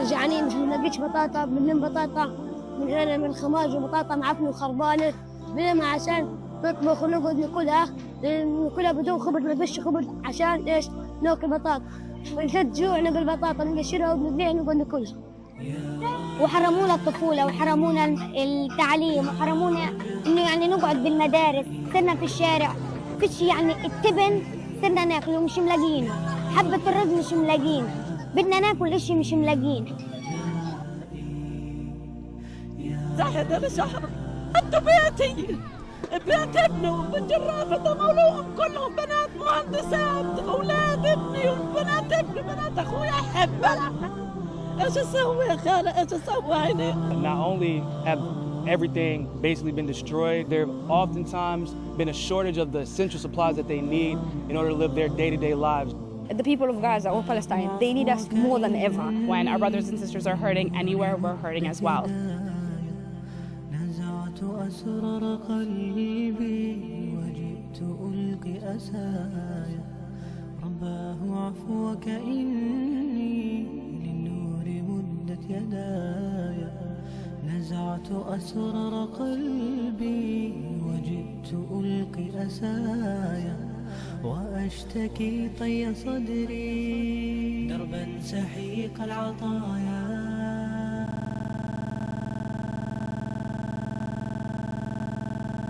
جعانين مش بنلاقيش بطاطا، بنلم بطاطا من هنا من خماج وبطاطا معفنة وخربانة بنلمها عشان نطبخ ونقعد ناكلها بدون خبز، ما فيش خبز عشان ايش؟ ناكل بطاطا، ونشد جوعنا بالبطاطا نقشرها وبنبيعها ونقعد ناكلها. وحرمونا الطفولة وحرمونا التعليم وحرمونا إنه يعني نقعد بالمدارس، صرنا في الشارع فيش يعني التبن صرنا ناكل ومش ملاقيين، حبة الرز مش ملاقيين، بدنا ناكل إشي مش ملاقيين. زاهد أنا شهر أنتوا بيتي بيت ابني وبنت الرافضة مولوهم كلهم بنات مهندسات، أولاد ابني وبنات ابني بنات أخويا أحبها. إيش أسوي يا خالة؟ إيش أسوي هيني؟ Not only have everything basically been destroyed, there have oftentimes been a shortage of the essential supplies that they need in order to live their day-to-day lives. The people of Gaza or Palestine, they need us more than ever. When our brothers and sisters are hurting anywhere, we're hurting as well. نزعت أسرار قلبي وجئت ألقي أسايا رباه عفوك إني للنور مدت يدايا. نزعت أسرار قلبي وجئت ألقي أسايا وأشتكي طي صدري دربا سحيق العطايا.